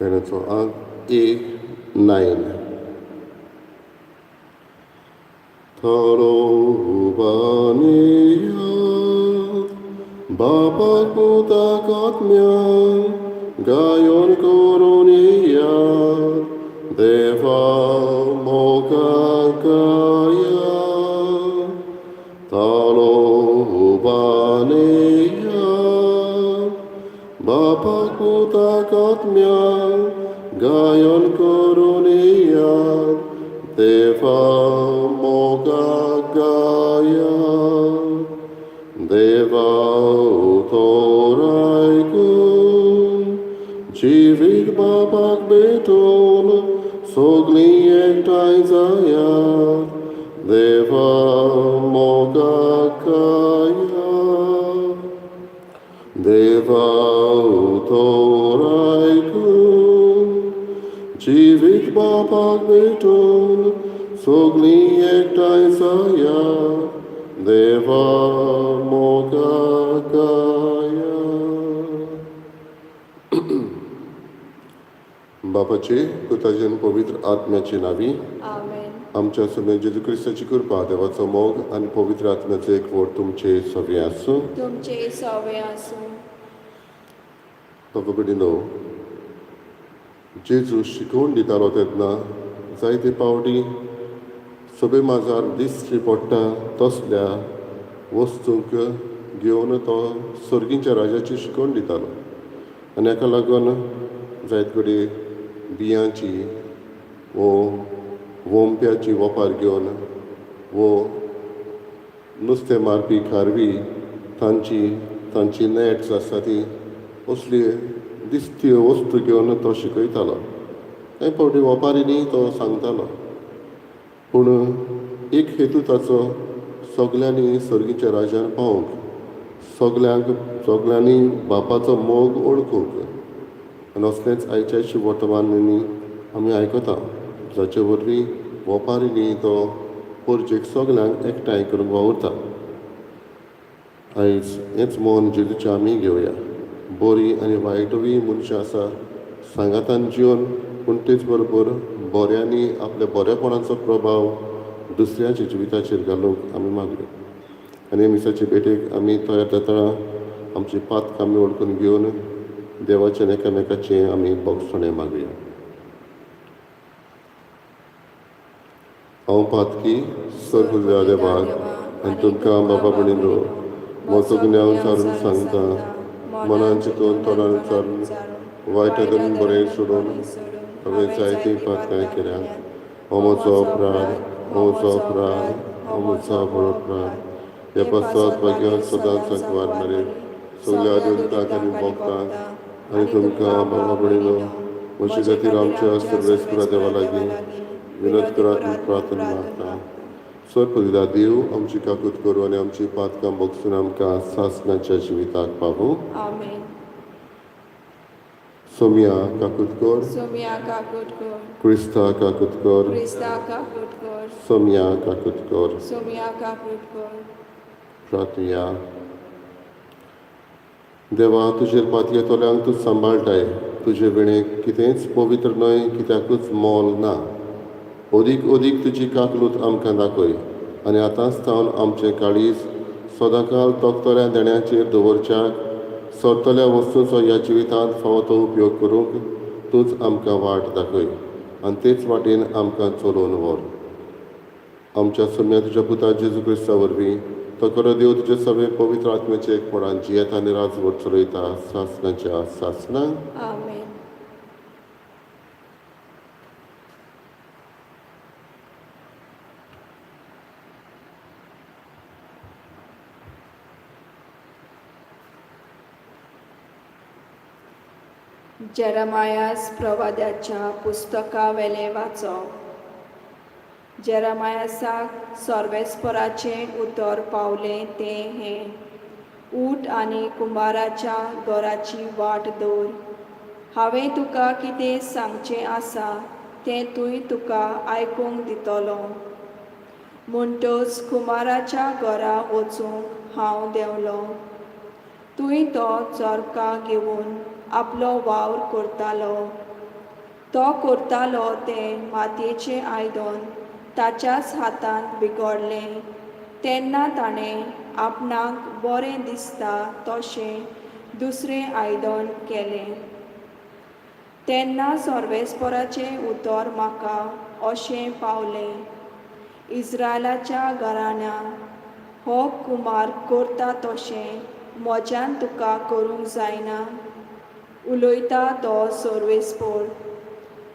खैनाचो आंक 8:9. Tarobania Bapa kuta katmya Gayon koronia Deva mokakaya Tarobania Bapa kuta katmya Gayon koronia Deva mogagaya Deva utoraikum Jivik babak beton Sogli ektai zayat Deva mogagaya Deva utoraikum Jivik babak beton Sogli ektai saya Deva mogagaya. बापाचे पुताचे आणि पवित्र आत्म्याचे नावी आमेन. आमच्या सगळ्या जेजू ख्रिस्ताची कृपा देवाचो मोग आणि पवित्र आत्म्याचे एक वोट तुमचे सवे आसूं. तुमचे सवे आसूं. बाबा कडेन जेजू शिकवण दितालो तेन्ना जायते पावटी सगळे माजार दिश्टी पडटा तसल्या वस्तूंक घेवन तो सर्गीच्या राजाची शिकवण दितालो आनी हाका लागून जायते कडेन बियांची वो वोंप्याची वोपार घेवन वो नुस्तें मारपी खारवी तांची नॅट्स आसा ती असली दिसती वस्तू घेवन तो शिकयतालो. कांय फावटी वोपारींनी तो सांगतालो पूण एक हेतू ताचो सगल्यांनी सर्गीच्या राजान पावूंक सगल्यांनी बापाचो मोग ओळखूंक आनी असलेंच आयच्या वर्तमानांनी आमी आयकता जाचे वरवीं वोपारींनी तो परजेक सगल्यांक एकठांय करूंक वावुरता. आयज हेंच मोन जेजूचें आमी घेवया. बरी आनी वायटूय मनशां आसा सांगातान जिवन पूण तेच बरोबर बऱ्यांनी आपल्या बरेपणाचो प्रभाव दुसऱ्याच्या जिविताचेर घालूंक आमी मागया. आनी मिसाची भेटेक आमी तयार जातना आमची पातकां आमी वळखून घेवन देवाच्यान एकामेकाचें आमी भोगसणें मागया. हांव पातकी सर्गुजा देवाक आनी तुमकां बाबा भयणीनो म्हजो गुन्यांव विचारून सांगता मनान चिंतून तोंडान विचारून वायटांतून बरें सोडून हांवें जायतीं पातकां केल्यात. हो म्हजो अपराध हो म्हजो अपराध ह्या पश्चात भाग्यान सदांच सांकवार मेरेन सगल्या आदिवंतांक आनी भोगतांक आनी तुमकां बाबा भयणीनो म्हजे खातीर आमच्या सर्वेस्परा देवा लागीं विनत करात म्हूण प्रार्थना मागता. सर्पदिदा देव आमची काकूत करूं आनी आमची पातकां भोगसून आमकां सासणाच्या जिविताक पावूं. आमेन. सोम्या काकूत कर. सोम्या काकूट कर. क्रिस्ता काकूत कर. क्रिस्ता काकूट कर. सोम्या काकूत कर. सोम्या काकूट कर. प्रार्थया. देवा तुजेर पातये तोल्यांक तूं सांबाळटाय. तुजे विणेक कितेंच पवित्र न्हय कित्याकूच मोल ना. ओदीक तुजी काकलूत आमकां दाखय आनी आतांच जावन आमचें काळीज सदांकाल तोखतल्या देण्याचेर दवरच्याक सरतल्या वस्तूंचो ह्या जिवितांत फावो तो उपयोग करूंक तूंच आमकां वाट दाखय आनी तेच वाटेन आमकां चलोवन व्हर. आमच्या सोम्या तुज्या पुता जेजू क्रिस्ता वरवीं तो खरो देव तुजे सगळे पवित्र आत्म्याचे एकपणान जियेता आनी राजवट चलयता सासणाच्या सासणां. आमेन. जेरमायास प्रवाद्याच्या पुस्तका वेले वाचप. जेरमायासाक सर्वेस्पराचें उतर पावलें तें हें. ऊठ आनी कुंभाराच्या घराची वाट दवर. हांवें तुका कितें सांगचें आसा तें तुय तुका आयकूंक दितलो. म्हणटच कुंभाराच्या घरा वचूंक हांव देंवलो. तुय तो चोरका घेवन आपलो वावर करतालो. तो करतालो तें मातयेचें आयदन ताच्याच हातांत बिगडलें तेन्ना ताणें आपणाक बरें दिसता तशें दुसरें आयदन केलें. तेन्ना सर्वेस्पराचें उतर म्हाका अशें पावलें, इस्रायलाच्या घराण्या हो कुमार करता तशें म्हज्यान तुका करूंक जायना. उलयता तो सर्वेस्पर,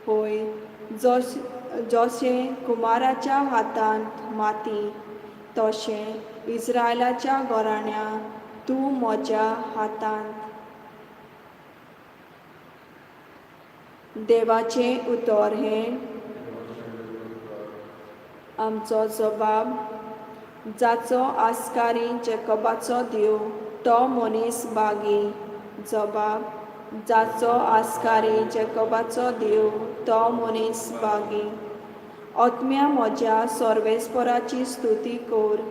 होय, जशें कुमाराच्या हातांत माती तशें इस्रायलाच्या घराण्या तूं म्हज्या हातांत. देवाचें उतर हें आमचो जबाब, जाचो आस्कारी जेकोबाचो देव तो मनीस बागी. जबाब, जाचो आस्कारी जेकोबाचो देव तो मनीस बागी. आत्म्या म्हज्या सर्वेस्पराची स्तुती कर,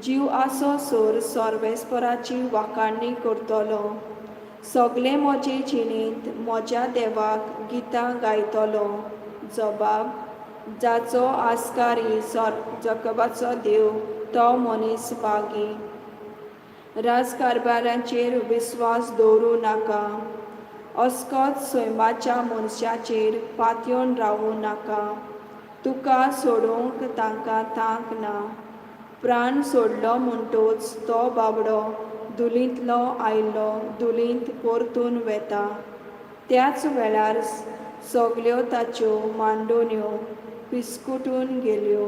जीव आसो सोर सर्वेस्पराची वाखाणणी करतलो. सगळे म्हजे जिणेंत म्हज्या देवाक गितां गायतलो. जबाब, जाचो आस्कारी जेकोबाचो देव तो मनीस बागी. राजकारभारांचेर विस्वास दवरूं नाका, अस्कोत सैमाच्या मनशाचेर पातयेवन रावूं नाका. तुका सोडूंक तांकां थांक ना. प्राण सोडलो म्हणटूच तो बाबडो धुलींतलो आयिल्लो धुलींत परतून वेता. त्याच वेळार सगल्यो ताच्यो मांडोण्यो पिसकुटून गेल्यो.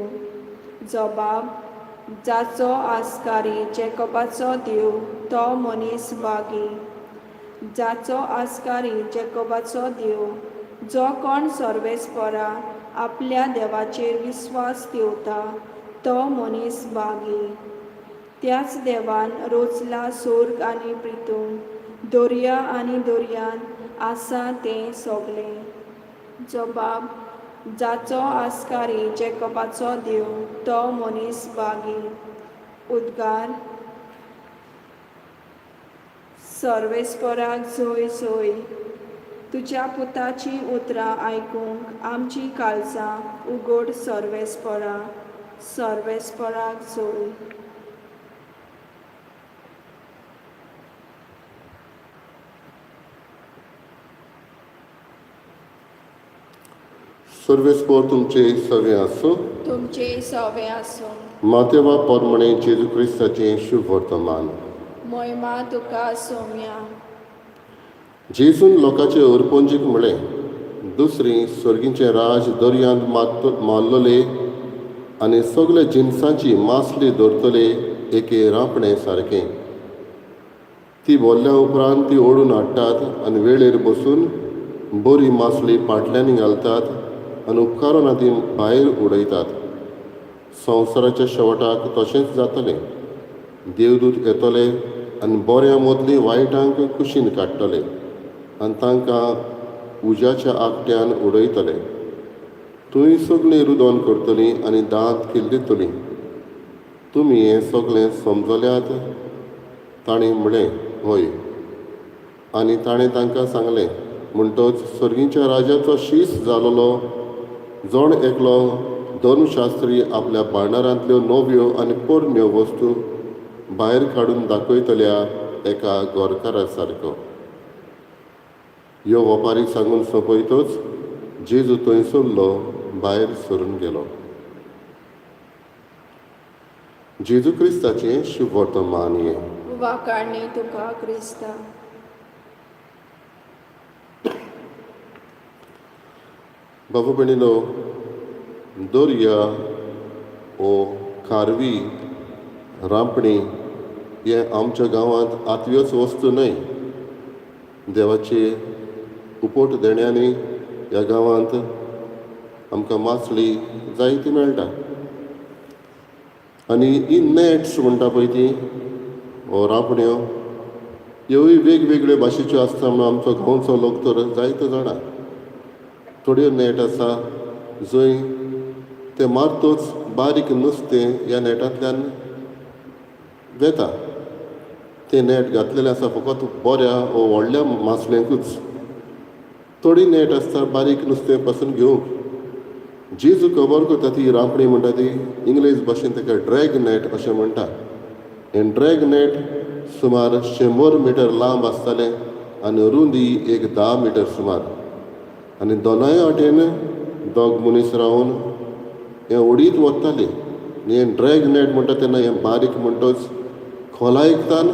जबाब, जाचो आस्कारी जेकोबाचो देव तो मनीस बागी. जाचो आस्कारी जेकोबाचो देव, जो कोण सर्वेस्परा आपल्या देवाचेर विस्वास ठेवता तो मनीस बागी. त्याच देवान रोचला सोर्ग आनी पृथ्वी, दर्या आनी दर्यान आसा तें सगलें. जबाब, जाचो आस्कारी जेकोबाचो देव तो मनीस बागी. उद्गार, सर्वेस्पराक जय जय. तुज्या पुताची उतरां आयकूंक आमची काळजां उगड सर्वेस्परा. सर्वेस्पराक जय. सर्वेस्पर तुमचे सवे आसूं. तुमचे सवे आसूं. मातेवा पोरमणे जेजू क्रिस्ताचें शुभ वर्तमान. महिमा तुका सौम्या. जेजून लोकांचे अरपोंजीक म्हळें, दुसरी स्वर्गीचें राज दर्यांत मारलोले आनी सगळे जिन्सांची मासली धरतले एके रांपणे सारकें. ती भोल्ल्या उपरांत ती ओडून हाडटात आनी वेळेर बसून बरी मासली पाटल्यांनी घालतात आनी उपकारान ती भायर उडयतात. संवसाराच्या शेवटाक तशेंच जातलें. देवदूत येतले आनी बऱ्या मदली वायटांक कुशीन काडटले आनी तांकां उज्याच्या आकट्यान उडयतले. तुय सगळीं रुदोन करतलीं आनी दांत किल्लीतलीं. तुमी हें सगळें समजल्यात? ताणें म्हळें, हय. आनी ताणें तांकां सांगलें, म्हणटच स्वर्गीच्या राजाचो शीस जालोलो जण एकलो धर्मशास्त्री आपल्या भांडारांतल्यो नव्यो आनी पोरण्यो वस्तू भायर काडून दाखयतल्या एका गोरकारा सारको. ह्यो वेपारी सांगून सोंपयतच जेजू थंयसरलो भायर सरून गेलो. जेजू क्रिस्ताचें शुभ वर्तमान हें. वाखाणणी तुका क्रिस्ता. बाबा भयणीनो, दर्या ओ खारवी रांपणी हे आमच्या गांवांत आतव्योच वस्तू न्हय. देवाचे उपोट देण्यांनी ह्या गांवांत आमकां मासली जायती मेळटा. आनी ही नॅट्स म्हणटा पळय ती वो रांपण्यो, ह्योय वेगवेगळ्यो भाशेच्यो आसता म्हणून आमचो गांवचो लोक तर जायतो जाणा. थोड्यो नॅट आसा जंय ते मारतच बारीक नुस्तें ह्या नॅटांतल्यान वेता. तें नॅट घातलेलें आसा फकत बऱ्या वो व्हडल्या मासल्यांकूच. थोडी नेट आसता बारीक नुस्तें पासून घेवंक जेजू खबर करता ती रांपणी म्हणटा ती इंग्लीश भाशेन ताका ड्रॅग नेट अशें म्हणटा. हें ड्रॅग नेट सुमार 100 मिटर लांब आसतालें आनी रुंदी एक 10 मिटर सुमार. आनी दोनाय वाटेन दोग मनीस रावन हें उडीत वताले. आनी हें ड्रॅग नेट म्हणटा तेन्ना हें बारीक म्हणटच खोलायकतान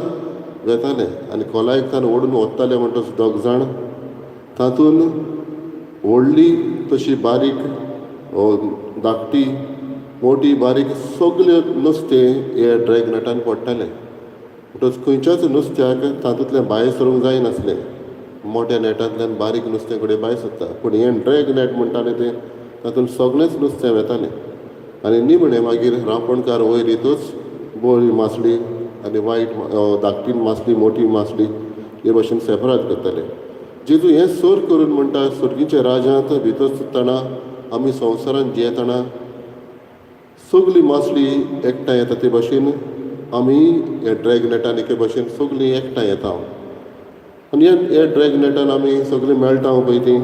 वेतालें आनी खोलायकतान ओडून वताले म्हणटच दोग जाण तातूंत व्हडली तशी बारीक धाकटी मोठी बारीक सगळे नुस्तें हे ड्रॅग नेटान पडटालें. म्हणटच खंयच्याच नुस्त्याक तातूंतल्यान भायर सरूंक जायनासलें. मोठ्या नेटांतल्यान बारीक नुस्तें कडेन भायर सरता पूण हें ड्रॅग नेट म्हणटालें तें तातूंत सगळेंच नुस्तें वेतालें. आनी निमणें मागीर रांपणकार वयर येतच बरी मासली आनी वायट धाकटी मासली मोठी मासली हे भाशेन सेपरेट करताले. जेजू हें सोर करून म्हणटा सर्गीच्या राज्यांत भितर सरतना आमी संवसारांत जियेतना सगळी मासली एकठांय येता ते भाशेन आमी हे ड्रॅग नेटान एके भाशेन सगळीं एकठांय येता. आनी हे ड्रॅग नेटान आमी सगळीं मेळटा पळय ती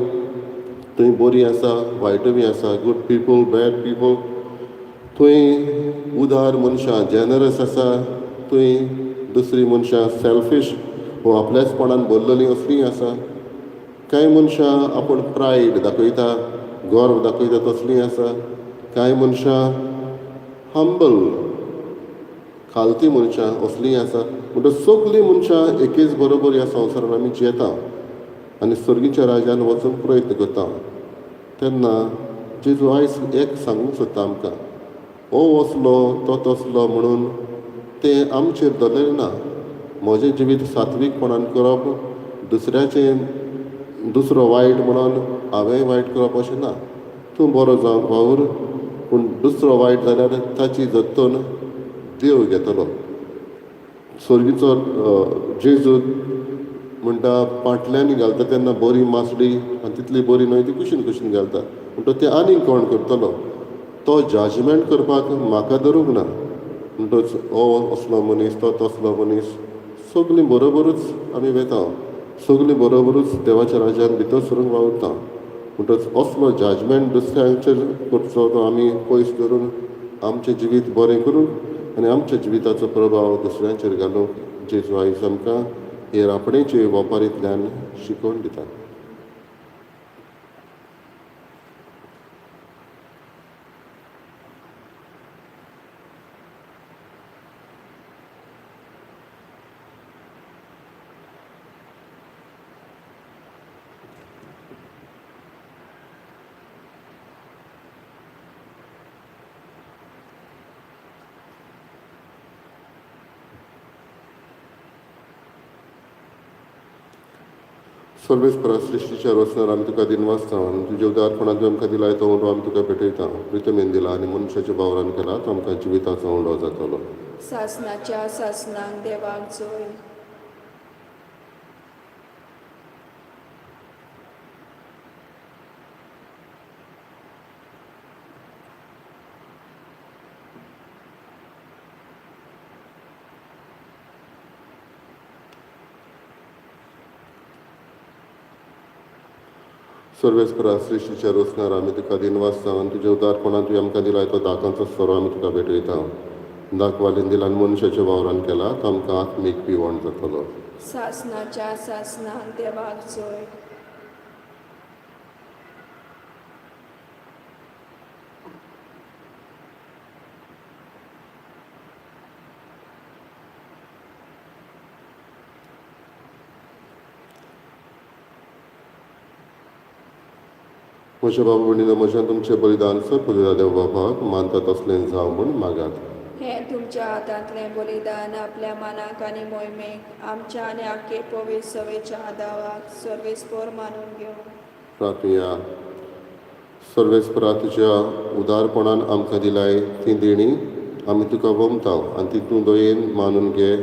थंय बरी आसा वायटूय बी आसा गूड पिपल बॅड पिपल. थंय उदार मनशां जेनरस आसा थंय दुसरी मनशां सेल्फीश वो आपल्याचपणान भरलेलीं असलीं आसा. कांय मनशां आपूण प्रायड दाखयता गर्व दाखयता तसलीं आसा. कांय मनशां हंबल खालती मनशां असलीं आसा. म्हणटच सगळीं मनशां एकेच बरोबर ह्या संवसारान आमी जियेता आनी सर्गीच्या राज्यान वचूंक प्रयत्न करता. तेन्ना जेजू आयज एक सांगूंक सोदता आमकां हो वचलो तो तसलो म्हणून तें आमचेर दवरलेलें ना. म्हजें जिवीत सात्वीकपणान करप दुसऱ्याचें दुसरो वायट म्हणून हांवेंय वायट करप अशें ना. तूं बरो जावंक वावर पूण दुसरो वायट जाल्यार ताची जतन देव घेतलो. सर्गीचो जेजू म्हणटा पाटल्यांनी घालता तेन्ना बरी मासली आनी तितली बरी न्हय ती कुशीन कुशीन घालता म्हणटा ते आनीक कोण करतलो. तो जजमेंट करपाक म्हाका धरूंक ना. म्हणटच हो असलो मनीस तो तसलो मनीस सगळीं बरोबरूच आमी वेता सगळीं बरोबरूच देवाच्या राज्यान भितर सरूंक वावुरता. म्हणटच असलो जजमेंट दुसऱ्यांचेर करचो तो आमी पयस धरून आमचें जिवीत बरें करूंक आनी आमच्या जिविताचो प्रभाव दुसऱ्यांचेर घालूंक जेजू आयज आमकां हे रांपणेचे वापारींतल्यान शिकोवन दिता. सर्वेस्परा सृश्टीच्या रचणार आमी तुका दिनवासता आनी तुज्या उदारपणान तूं आमकां दिलाय तो उंडो आमी तुका भेटयता. प्रितमेन दिला आनी मनशाच्या वावरान केला तो आमकां जिविताचो उंडो जातलो. सासणाच्या सासणांक देवाक जय. सर्वेस्परा सृश्टीच्या रचणार आमी तुका दिनवासता आनी तुज्या उदारपणान तुवें आमकां दिलाय तो दाखांचो सोरो आमी तुका भेटयता. दाखवालीन दिला आनी मनशाच्या वावरान केला तो आमकां आत्मीक पिवण जातलो. सासणाच्या सासणांक देवाक जय. म्हज्या बाबा भयणीनो म्हज्यान तुमचें बलिदान सर देव बाबाक मानता तसलें जावं म्हूण मागात. हें तुमच्या हातांतलें बलिदान आपल्या मानाक आनी मोहिमेक आमच्या आनी आख्खे पवित्र सवेच्या आदावाक सर्वेस्पर मानून घेवन प्रार्थया. सर्वेस्परा तुज्या उदारपणान आमकां दिलाय ती देणी आमी तुका वमता आनी ती तूं दयेन मानून घे.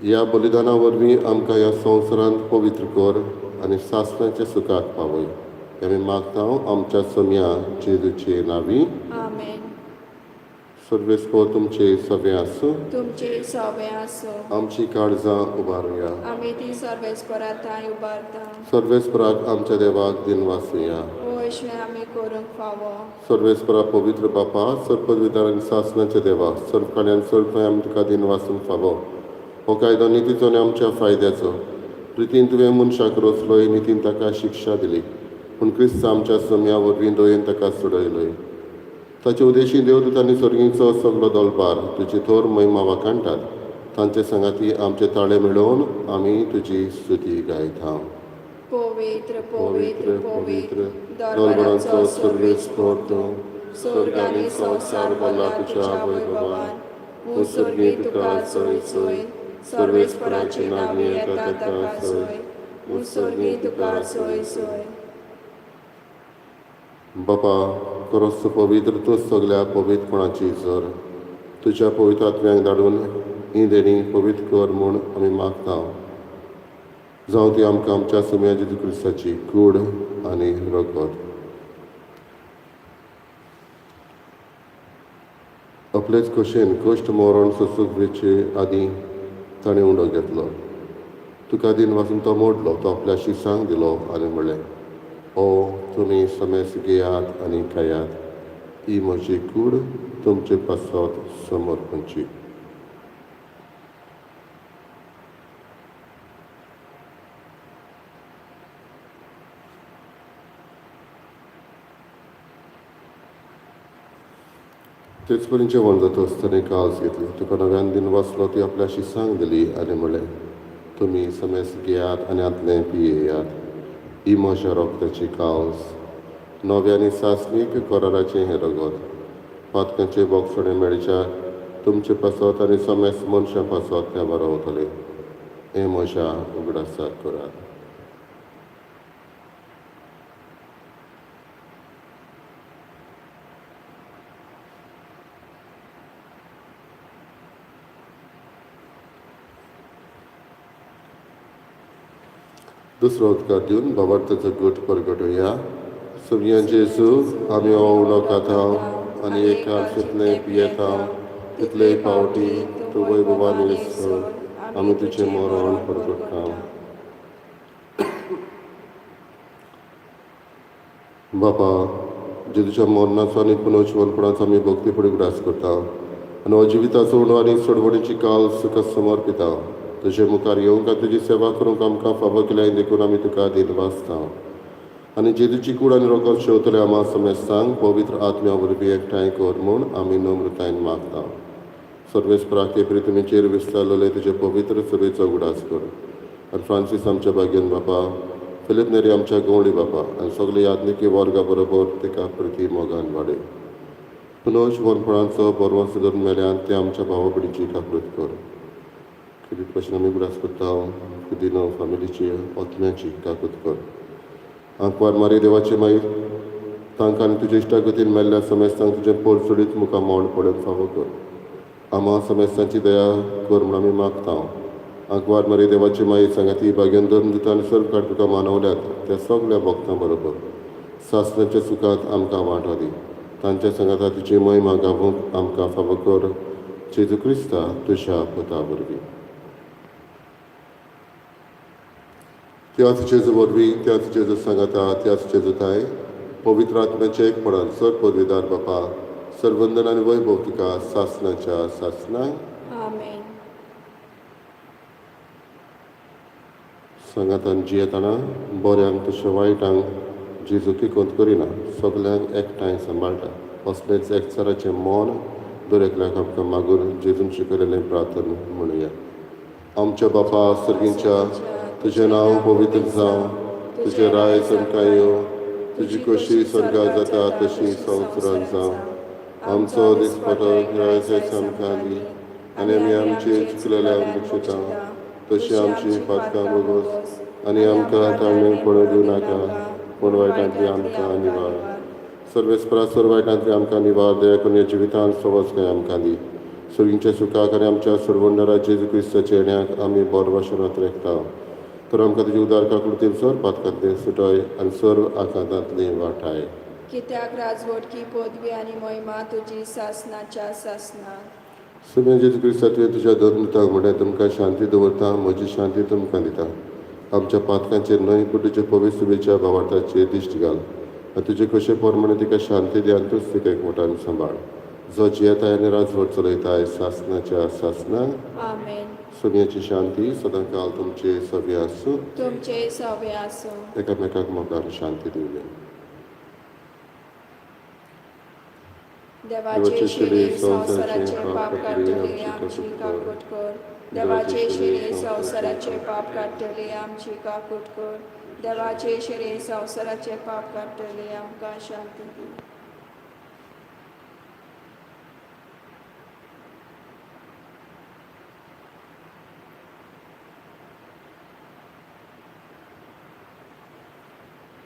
ह्या बलिदाना वरवीं आमकां ह्या संवसारांत पवित्र कर आनी सासणाच्या सुखाक पावय. आमी मागता आमच्या सोम्या जेजूचे नांवी. आमेन. सर्वेस्पर तुमचे सवे आसूं तुमचे सवे आसो आमची काळजां उबारुया आमी ती सर्वेस्परात थंय उबारता सर्वेस्पराक आमच्या देवाक दिन वासुया ओ येशवे आमी करूंक फावो सर्वेस्परा पवित्र बापा सर्पविधान आनी सासणाचे देवा सर्वकाळ्यान सर्व आमी तुका दिन वाचूंक फावो हो कायदो नितीचो आनी आमच्या फायद्याचो रितीन तुवें मनशाक रोचलोय नितीन ताका शिक्षा दिली पूण क्रिस्त आमच्या सम्या वरवीं दोयेन ताका सोडयलोय ताचे उदेशी देवदूतांनी सर्गींचो सगलो दळपार तुजी थोर महिमा वाखाणटात तांचे संगाती आमचे ताळे मेळोवन आमी तुजी स्तुती गायता पवित्र पवित्र पवित्र पवित्र पवित्र दरबारांचो सर्वेस्पर सर्वेस्पर तूं स्वर्ग आनी संवसार भरला तुज्या वैभवान मुसर्गी तुका सोय सोय सर्वेस्पराची नांवी येता ताका सोय मुसर्गी तुका सोय सोय बापा खरोच पवित्र तूं सगल्या पवित्रपणाची जर तुज्या पवित्र आत्म्याक धाडून ही देणी पवित्र कर म्हूण आमी मागता जावं ती आमकां आमच्या सुम्या जेजू क्रिस्ताची कूड आनी रगत आपलेच कशेन कश्ट मरण सोंसुकचे आदीं ताणें उंडो घेतलो तुका दिन वाचून तो मोडलो तो आपल्या शिसांक दिलो आनी म्हणलें ओ तुमी समेस घेयात आनी खायात ही म्हजी कूड तुमचे पासत समर्पणची तेच पर्यंत जेवण जाता आसतना काळज घेतली तुका नव्यान दिन वाचलो ती आपल्या शिसांक दिली आनी म्हणलें तुमी समेस घेयात आनी आतलें पियेयात ही म्हज्या रोगताची काळज नव्यानी सासणीक कराराचें हें रगत पातकांचे बोगसणे मेळच्या तुमचे पासत आनी समेस मनशां पासत तें बरवतलें हें म्हज्या उगडासाक करात दुसरो उदकार दिवन बाबार्थाचो गोठ परगटुया सगळ्यां जेजू आमी हो उणो खाता आनी एका जितले पियेता तितले पावटी तूं वैभवान येसो आमी तुजें मरण परगटता बापा जेजूच्या मरणाचो आनी पुनर्जीवनपणाचो आमी भक्ती फुडें उगडास करता आनी हो जिविताचो उणो आनी सोडवणीची काल तुका समर्पिता तुजे मुखार येवंक आनी तुजी सेवा करूंक आमकां फावो केल्या देखून आमी तुका दिन वाचता आनी जेजूची कूड आनी रोगत शेवतले आमा समेस्तांक पवित्र आत्म्या वरवीं एकठांय कर म्हूण आमी नम्रतायेन मागता सर्वेस्पराक ते परी तुमी चेर विस्तारलेले तुजे पवित्र सभेचो उगडास कर आनी फ्रांसीस आमच्या बागेन बापा फिलीप नेरी आमच्या गवळी बापा आनी सगळे यादनिकी वर्गा बरोबर तिका प्रती मोगान वाडय पुनर्जीवनपणाचो बरो सुदारून मेल्यान ते आमच्या भावा भयणीची काकूट कर कितें भशेन आमी उगडास करता दिनो फामिलीची आत्म्याची काकूट कर आंकवार मारी देवाची मागीर तांकां आनी तुजे इश्टागतीन मेल्ल्या समेस्तांक तुजें पोर सोडीत मुखार मोड पडत फावो कर आमा समेस्तांची दया कर म्हूण आमी मागता आंकवार मारी देवाची मागीर सांगाती भाग्यान धरून दिता आनी सर्व काड तुका मानवल्यात त्या सगळ्या भक्तां बरोबर सासणाच्या सुखांत आमकां वांटो दी तांच्या संगाता तुजी महिमा गावूंक आमकां फावो कर जेजू क्रिस्ता तुज्या पुता वरवीं त्याच जेजू वरवीं त्याच जेजू सांगाता त्याच जेजूताय पवित्र आत्म्याचे एकपणान सर पदवीदार बापा सर्वंदन आनी वैभव तुका सासणाच्या सासणांक आमेन सांगातान जियेताना बऱ्यांक तशें वायटांक जेजू किकोंत करिना सगल्यांक एकठांय सांबाळटा असलेंच एकचाराचें मौन दर एकल्याक आमकां मागून जेजून शिकयलेलें प्रार्थना म्हणुया आमच्या बापा सर्गींच्या तुजें नांव पवित्र जावं तुजें राय समकां येवं तुजी कशी स्वर्गांत जाता तशी संवसारांत जावं आमचो दिसपटो राय समकां दी आनी आमी आमची चुकलेल्यांक दुखता तशी आमची पातकां बोगोस आनी आमकां ताळमेळ पडूं दिवं नाका पूण वायटांतली आमकां निवार सर्वेस्परा सर्व वायटांतली आमकां निवार दया करून ह्या जिवितांत सवस्काय आमकां दी सगळींच्या सुखाक आनी आमच्या सर्वंडरा जेजू क्रिस्ताच्या येण्याक आमी बरो भाशेनांत रेखता तर आमकां तुजी उदार काकुळतेन सर पातकांतली सुटय आनी सर्व आकांतांतली वाटाय कित्याक राजवटकी पदवी आनी मोहिमा तुजी सासनाच्या सासनाक. सगळ्या जेजू क्रिस्तांतवे तुज्या धर्मताक म्हणल्यार तुमकां शांती दवरता, म्हजी शांती तुमकां दिता. आमच्या पातकांचेर न्हय पूण तुजे पवित्र सुबेच्या भावार्थाचेर दिश्टी घाल. आनी तुजे कशे प्रमाणे तिका शांती दी आनी तूच तिका एकवटान सांबाळ. जो जियेताय आनी राजवट चलयताय सासनाच्या सासनाक. आमेन. सगळ्याची शांती सदां काल तुमचे सव्य आसूं. तुमचे सवे आसूं. एकामेकाक मोगान शांती दिवया. देवाचे शिरे संवसाराचे पाप काडटली आमची काकूट कर. देवाचे शिरे संवसाराचे पाप काडटली आमची काकूट कर. देवाचे शिरे संवसाराचे पाप काडटली आमकां शांती दी.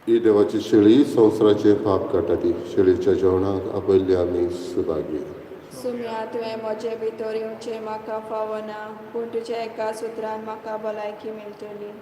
ही देवाची शेळी संवसाराचे पाप काडटा ती. शेळीच्या जेवणाक आपयल्ली आमी सुभागी. सुम्या तुवें म्हजे भितर येवचें म्हाका फावना, पूण तुज्या एका सुत्रान म्हाका भलायकी मेळटली.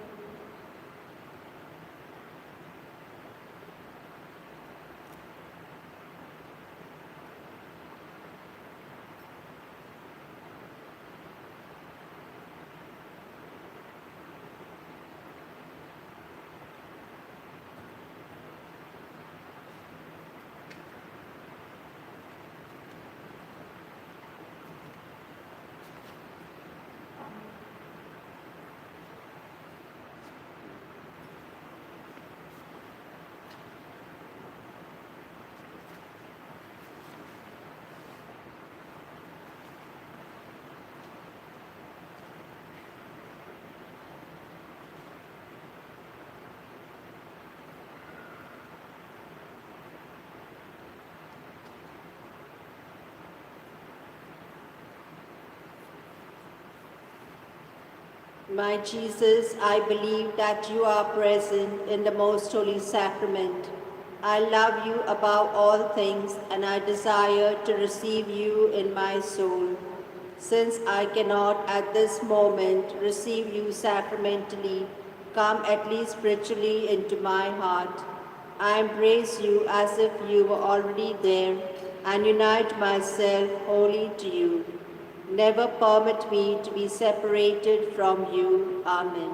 My Jesus, I believe that you are present in the most holy sacrament. I love you above all things and I desire to receive you in my soul. Since I cannot at this moment receive you sacramentally, come at least spiritually into my heart. I embrace you as if you were already there and unite myself wholly to you. Never permit me to be separated from you. Amen.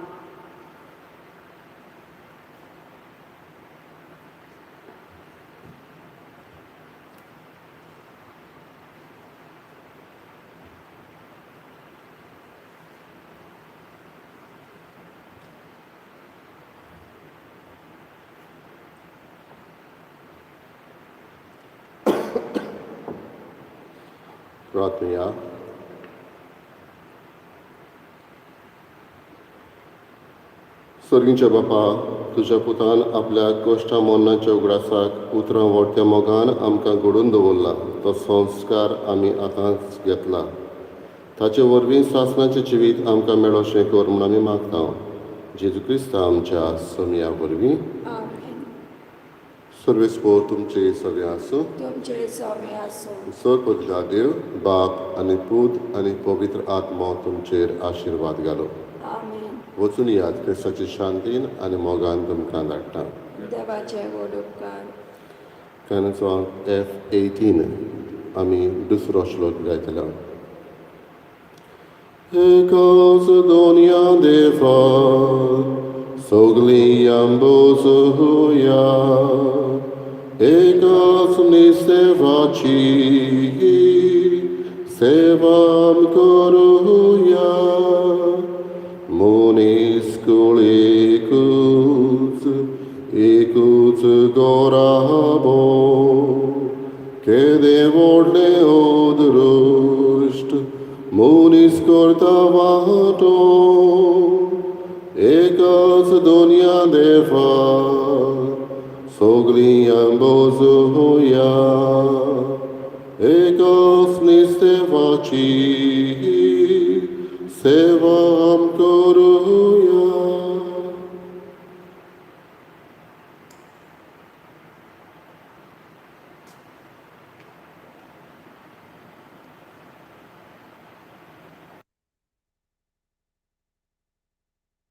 प्रार्थना. स्वर्गीच्या बापा, तुज्या पुतान आपल्या कोश्टा मोन्नाच्या उगडासाक उतरां व्हडट्या मोगान आमकां घडोवन दवरला. तो संस्कार आमी आतांच घेतला. ताचे वरवीं सासणाचें जिवीत आमकां मेळोशें कर म्हूण आमी मागता. जेजू क्रिस्ता आमच्या समिया वरवीं. आमेन. सर्वेस्पोर तुमचे सगळे आसूं. तुमचे सवे आसूं. सर्वपदला देव बाप आनी पूत आनी पवित्र आत्मा तुमचेर आशिर्वाद घालो. आमेन. वचून याद क्रिस्ताचे शांतीन आनी मोगान तुमकां धाडटा. देवाचे व्हड उपकार. कॅनन्स F18 आमी दुसरो श्लोक गायतलो. एकाच दोनया देवाक सगळीं आंबोसुया, एकाच निसेवाची सेवाम करुया. मनीस कुळ एकूच गोराबो, केदे व्हडले ओदृश्ट मनीस करता वाटो. एकाच दोनया देवा सगळीं आंबोसुया, एकाच निसेवाची सेवा आमकां